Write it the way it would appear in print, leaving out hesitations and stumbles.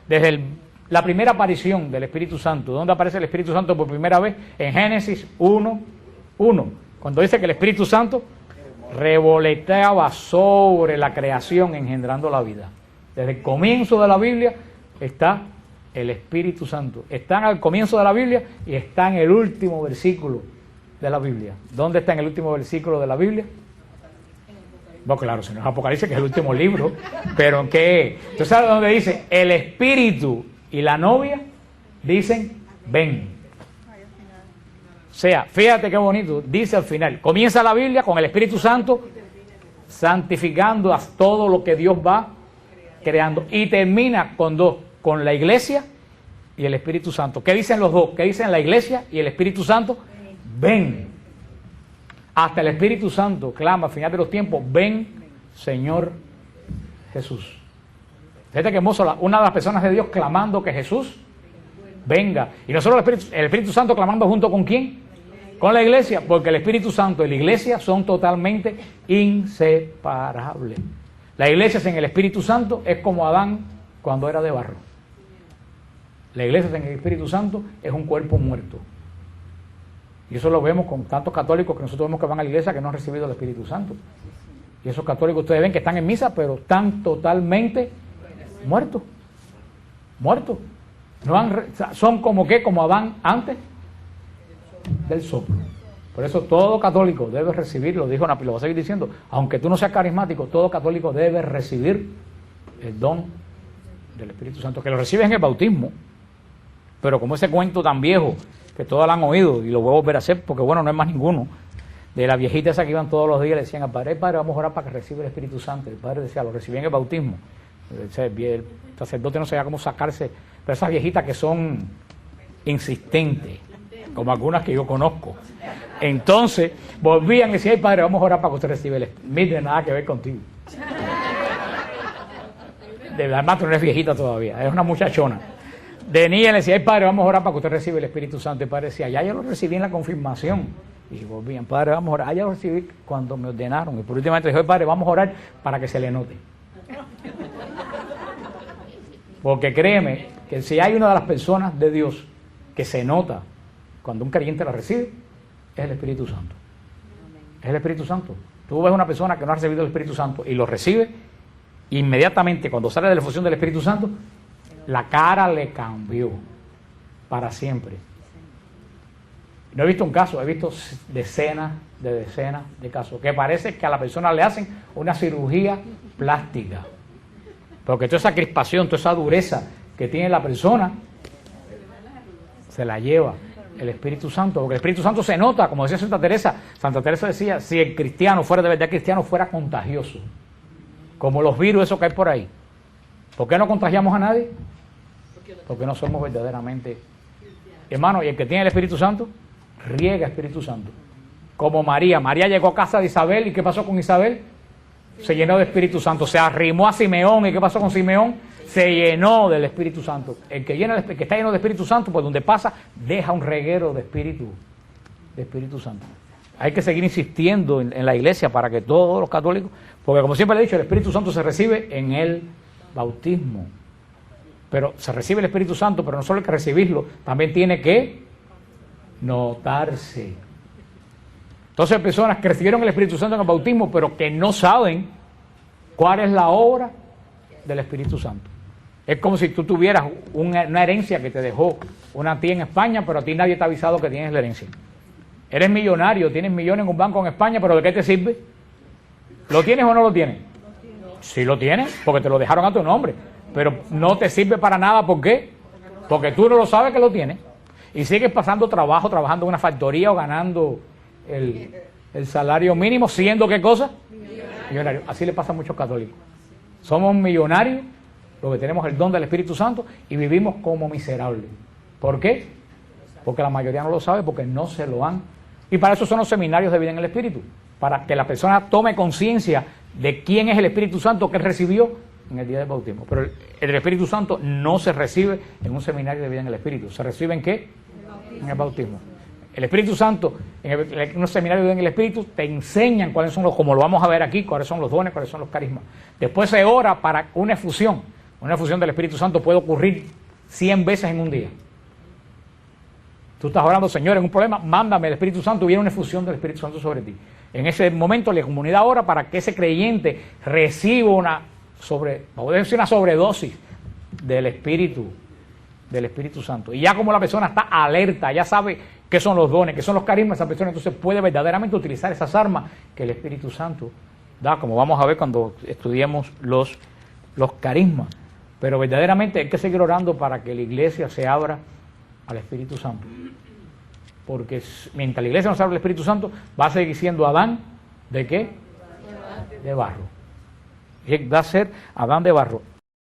Desde la primera aparición del Espíritu Santo, ¿dónde aparece el Espíritu Santo por primera vez? En Génesis 1:1, cuando dice que el Espíritu Santo revoloteaba sobre la creación engendrando la vida. Desde el comienzo de la Biblia está el Espíritu Santo. Está al comienzo de la Biblia y está en el último versículo de la Biblia. ¿Dónde está en el último versículo de la Biblia? Bueno, claro, si no es Apocalipsis, que es el último libro, pero ¿en qué? ¿Tú sabes dónde dice? El Espíritu y la novia dicen, ven. O sea, fíjate qué bonito, dice al final. Comienza la Biblia con el Espíritu Santo santificando a todo lo que Dios va creando. Y termina con dos, con la iglesia y el Espíritu Santo. ¿Qué dicen los dos? ¿Qué dicen la iglesia y el Espíritu Santo? Ven. Hasta el Espíritu Santo clama al final de los tiempos, ven, Señor Jesús. Fíjate que hermoso, una de las personas de Dios clamando que Jesús venga. Y no solo el Espíritu Santo clamando junto con ¿quién? Con la iglesia, porque el Espíritu Santo y la iglesia son totalmente inseparables. La iglesia sin el Espíritu Santo es como Adán cuando era de barro. La iglesia sin el Espíritu Santo es un cuerpo muerto. Y eso lo vemos con tantos católicos que nosotros vemos que van a la iglesia que no han recibido el Espíritu Santo. Y esos católicos ustedes ven que están en misa, pero están totalmente muertos. Muertos. Son como que, como Adán antes del soplo. Por eso todo católico debe recibir, lo dijo Napi, lo voy a seguir diciendo, aunque tú no seas carismático, todo católico debe recibir el don del Espíritu Santo, que lo recibe en el bautismo. Pero como ese cuento tan viejo, que todos lo han oído, y lo voy a volver a hacer, porque bueno, no es más ninguno, de la viejita esa que iban todos los días, le decían al padre, vamos a orar para que reciba el Espíritu Santo. El padre decía, lo recibí en el bautismo. El sacerdote no sabía cómo sacarse, pero esas viejitas que son insistentes, como algunas que yo conozco. Entonces, volvían y decían, ay padre, vamos a orar para que usted reciba el Espíritu. Mire, nada que ver contigo. Además, tú no eres viejita todavía, es una muchachona. De niña le decía, ay padre, vamos a orar para que usted reciba el Espíritu Santo. El padre decía, ya yo lo recibí en la confirmación. Y volvían, padre, vamos a orar. Ya lo recibí cuando me ordenaron. Y por último dijo, padre, vamos a orar para que se le note. Porque créeme que si hay una de las personas de Dios que se nota cuando un creyente la recibe, es el Espíritu Santo. Es el Espíritu Santo. Tú ves una persona que no ha recibido el Espíritu Santo y lo recibe, inmediatamente cuando sale de la fusión del Espíritu Santo, la cara le cambió para siempre. No he visto un caso, he visto decenas de casos, que parece que a la persona le hacen una cirugía plástica. Porque toda esa crispación, toda esa dureza que tiene la persona, se la lleva el Espíritu Santo. Porque el Espíritu Santo se nota, como decía Santa Teresa decía, si el cristiano fuera de verdad cristiano, fuera contagioso. Como los virus esos que hay por ahí. ¿Por qué no contagiamos a nadie? Porque no somos verdaderamente hermanos. Y el que tiene el Espíritu Santo, riega Espíritu Santo. Como María. María llegó a casa de Isabel, ¿y qué pasó con Isabel? Se llenó de Espíritu Santo. Se arrimó a Simeón, ¿y qué pasó con Simeón? Se llenó del Espíritu Santo. El que está lleno de Espíritu Santo, por donde pasa, deja un reguero de Espíritu Santo. Hay que seguir insistiendo en la iglesia para que todos los católicos, porque como siempre le he dicho, el Espíritu Santo se recibe en el bautismo. Pero se recibe el Espíritu Santo, pero no solo hay que recibirlo, también tiene que notarse. Entonces hay personas que recibieron el Espíritu Santo en el bautismo, pero que no saben cuál es la obra del Espíritu Santo. Es como si tú tuvieras una herencia que te dejó una tía en España, pero a ti nadie te ha avisado que tienes la herencia. Eres millonario, tienes millones en un banco en España, pero ¿de qué te sirve? ¿Lo tienes o no lo tienes? Sí lo tienes, porque te lo dejaron a tu nombre. Pero no te sirve para nada, ¿por qué? Porque tú no lo sabes que lo tienes. Y sigues pasando trabajo, trabajando en una factoría o ganando el salario mínimo, siendo ¿qué cosa? Millonario. Así le pasa a muchos católicos. Somos millonarios, los que tenemos el don del Espíritu Santo, y vivimos como miserables. ¿Por qué? Porque la mayoría no lo sabe, porque no se lo han. Y para eso son los seminarios de vida en el Espíritu. Para que la persona tome conciencia de quién es el Espíritu Santo que él recibió en el día del bautismo. Pero el Espíritu Santo no se recibe en un seminario de vida en el Espíritu. ¿Se recibe en qué? En el bautismo. El Espíritu Santo, en un seminario de vida en el Espíritu, te enseñan cuáles son como lo vamos a ver aquí, cuáles son los dones, cuáles son los carismas. Después se ora para una efusión Una efusión del Espíritu Santo puede ocurrir 100 veces en un día. Tú estás orando, Señor, en un problema, mándame el Espíritu Santo, y viene una efusión del Espíritu Santo sobre ti. En ese momento la comunidad ora para que ese creyente reciba una sobredosis del Espíritu Santo. Y ya como la persona está alerta, ya sabe qué son los dones, qué son los carismas de esa persona, entonces puede verdaderamente utilizar esas armas que el Espíritu Santo da, como vamos a ver cuando estudiemos los carismas. Pero verdaderamente hay que seguir orando para que la iglesia se abra al Espíritu Santo. Porque mientras la iglesia no se abra al Espíritu Santo, va a seguir siendo Adán, ¿de qué? De barro. Va a ser Adán de barro.